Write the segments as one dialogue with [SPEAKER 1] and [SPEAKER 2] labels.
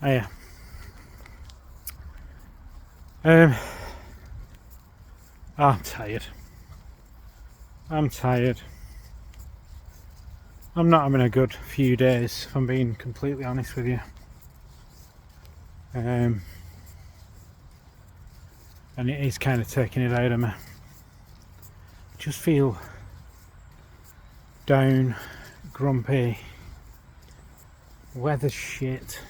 [SPEAKER 1] Oh yeah. Um, I'm tired. I'm tired. I'm not having a good few days, if I'm being completely honest with you. And it is kind of taking it out of me. I just feel down, grumpy, weather's shit.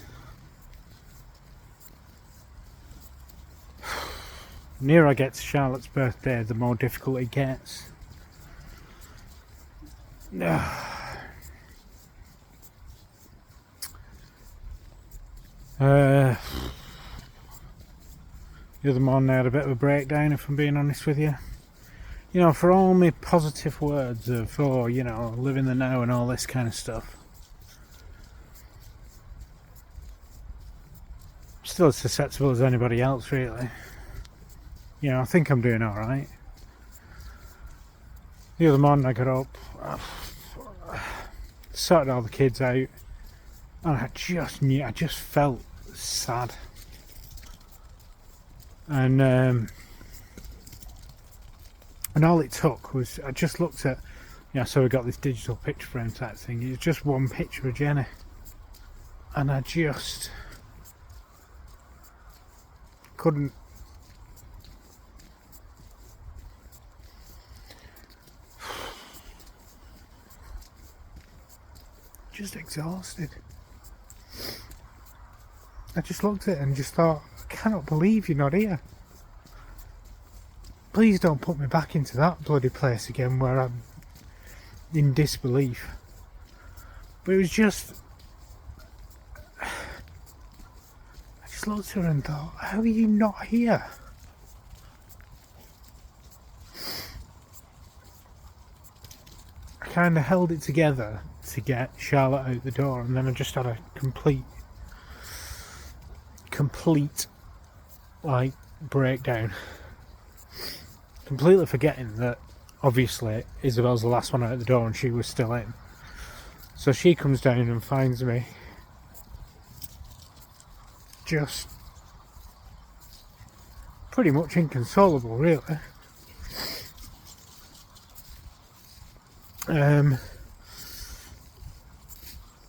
[SPEAKER 1] The nearer I get to Charlotte's birthday, the more difficult it gets. The other morning I had a bit of a breakdown, if I'm being honest with you. You know, for all my positive words of, live in the now and all this kind of stuff, I'm still as susceptible as anybody else, really. You know, I think I'm doing alright. The other morning I got up, sorted all the kids out, and I just felt sad. And all it took was, I just looked at, so we got this digital picture frame type thing. It's just one picture of Jenny. And I just couldn't. Just exhausted. I just looked at it and just thought, I cannot believe you're not here. Please don't put me back into that bloody place again where I'm in disbelief. But it was just, I just looked at her and thought, how are you not here? I kind of held it together to get Charlotte out the door, and then I just had a complete like breakdown. Completely forgetting that obviously Isabel's the last one out the door and she was still in. So she comes down and finds me just pretty much inconsolable, really.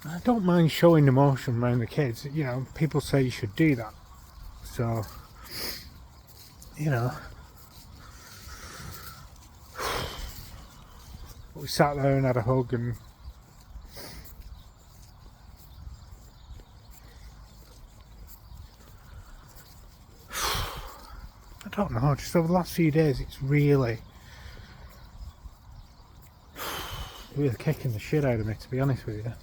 [SPEAKER 1] I don't mind showing emotion around the kids. You know, people say you should do that. So, we sat there and had a hug, and I don't know, just over the last few days it's really kicking the shit out of me, to be honest with you.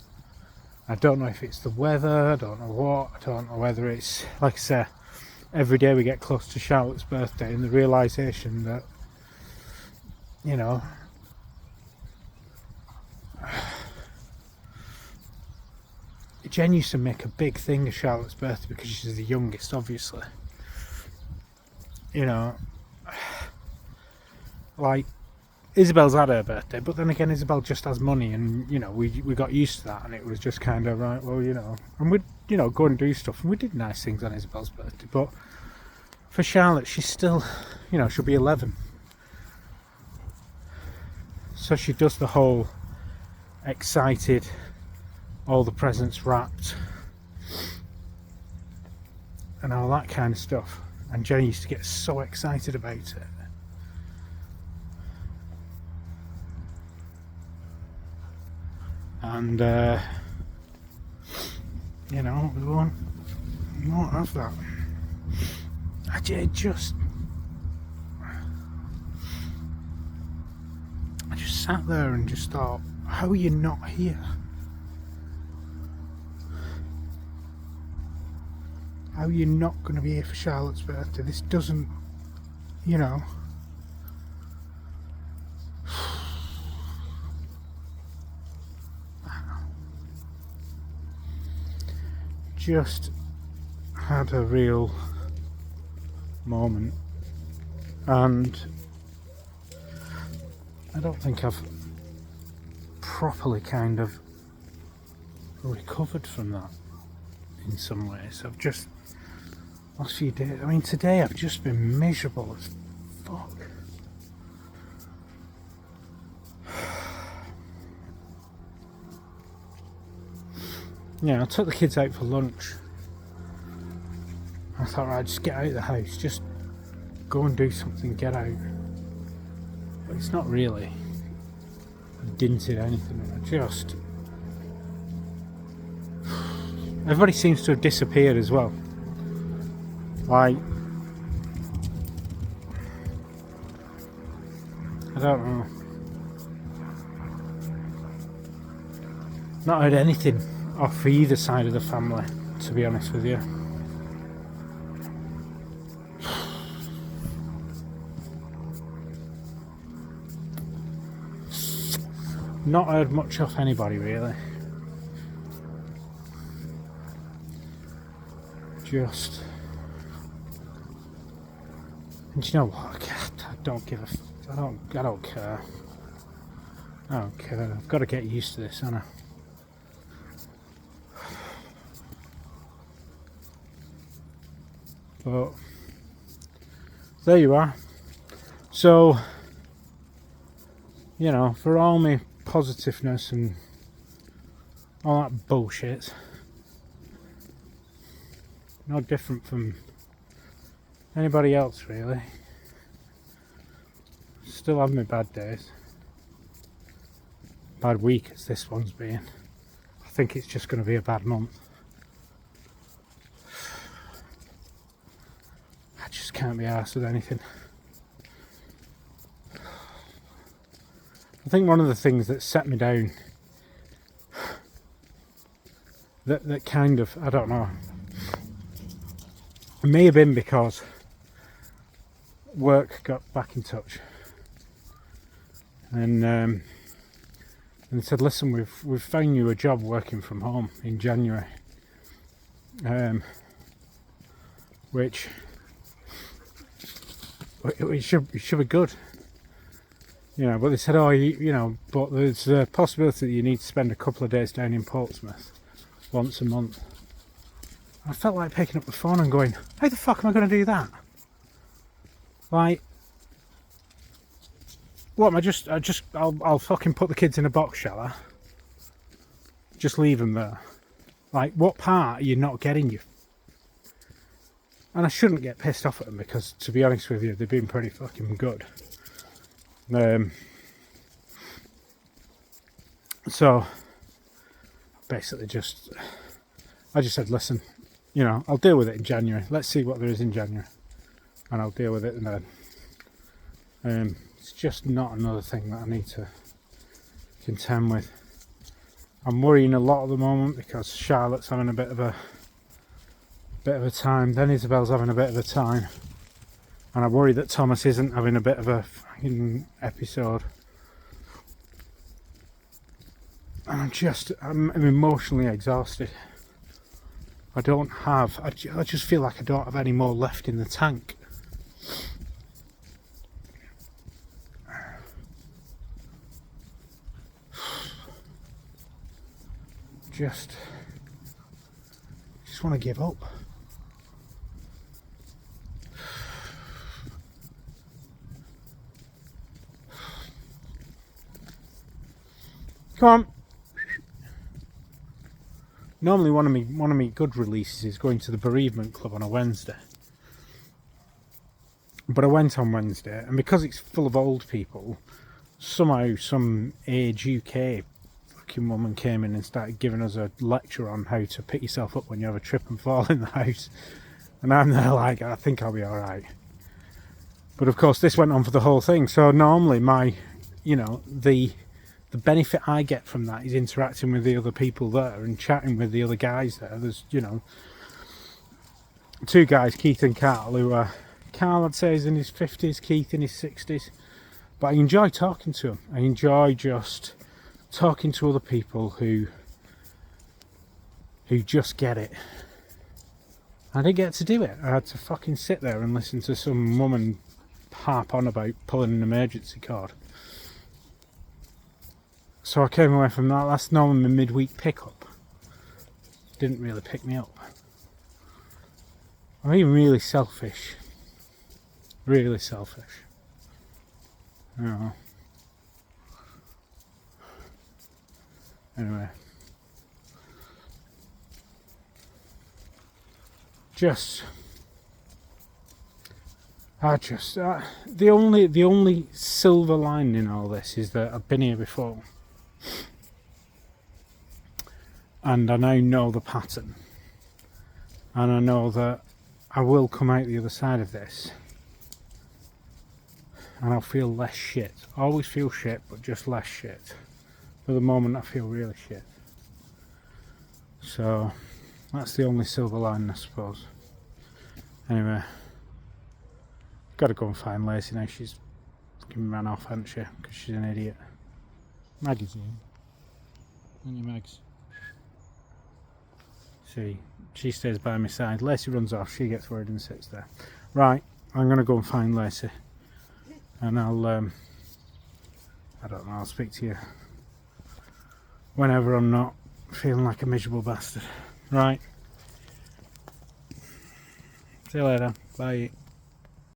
[SPEAKER 1] I don't know if it's the weather, I don't know what, I don't know whether it's, like I say, every day we get close to Charlotte's birthday and the realisation that, Jen used to make a big thing of Charlotte's birthday because she's the youngest, obviously. Like, Isabel's had her birthday, but then again, Isabel just has money, and we got used to that, and it was just kind of right. Well, and we'd go and do stuff, and we did nice things on Isabel's birthday. But for Charlotte, she's still, she'll be 11, so she does the whole excited, all the presents wrapped, and all that kind of stuff. And Jenny used to get so excited about it. And we won't have that. I just sat there and just thought, how are you not here? How are you not going to be here for Charlotte's birthday? This doesn't, just had a real moment, and I don't think I've properly kind of recovered from that. in some ways. I've just last few days. I mean, today I've just been miserable as fuck. Yeah, I took the kids out for lunch. I thought, right, just get out of the house, just go and do something, get out. But it's not really. I didn't do anything. Everybody seems to have disappeared as well. Like, I don't know. Not heard anything off either side of the family, to be honest with you. Not heard much off anybody really. Just, and do you know what? I don't give a. I don't care. I don't care. I've got to get used to this, haven't I? But there you are. So, you know, for all my positiveness and all that bullshit, no different from anybody else really. Still have my bad days. Bad week as this one's been. I think it's just going to be a bad month. I just can't be arsed with anything. I think one of the things that set me down, that kind of, I don't know, it may have been because work got back in touch and said, listen, we've found you a job working from home in January, which it should be good. You know, but they said, oh, you know, but there's a possibility that you need to spend a couple of days down in Portsmouth once a month. I felt like picking up the phone and going, how the fuck am I going to do that? Like, what am I'll fucking put the kids in a box, shall I? Just leave them there. Like, what part are you not getting? You? And I shouldn't get pissed off at them because, to be honest with you, they've been pretty fucking good. So basically I just said, listen, you know, I'll deal with it in January. Let's see what there is in January and I'll deal with it then. It's just not another thing that I need to contend with. I'm worrying a lot at the moment because Charlotte's having a bit of a time, then Isabel's having a bit of a time, and I worry that Thomas isn't having a bit of a fucking episode. And I'm emotionally exhausted. I just feel like I don't have any more left in the tank. Just want to give up. Come on. Normally one of me good releases is going to the bereavement club on a Wednesday. But I went on Wednesday, and because it's full of old people, somehow some Age UK fucking woman came in and started giving us a lecture on how to pick yourself up when you have a trip and fall in the house. And I'm there like, I think I'll be alright. But of course this went on for the whole thing. So normally the benefit I get from that is interacting with the other people there and chatting with the other guys there. There's, two guys, Keith and Carl, who are, Carl I'd say is in his 50s, Keith in his 60s. But I enjoy talking to them. I enjoy just talking to other people who just get it. I didn't get to do it. I had to fucking sit there and listen to some woman harp on about pulling an emergency cord. So I came away from that. That's normally my midweek pickup. didn't really pick me up. I'm being really selfish. Really selfish. You know. Anyway. The only silver lining in all this is that I've been here before, and I now know the pattern, and I know that I will come out the other side of this, and I'll feel less shit. I always feel shit, but just less shit. For the moment, I feel really shit. So that's the only silver lining, I suppose. Anyway, gotta go and find Lacey now. She's fucking ran off, hasn't she? Because she's an idiot. Maggie's here. Aren't you, Mags? See, she stays by my side. Lacey runs off. She gets worried and sits there. Right, I'm gonna go and find Lacey, and I'll I don't know. I'll speak to you whenever I'm not feeling like a miserable bastard. Right. See you later. Bye.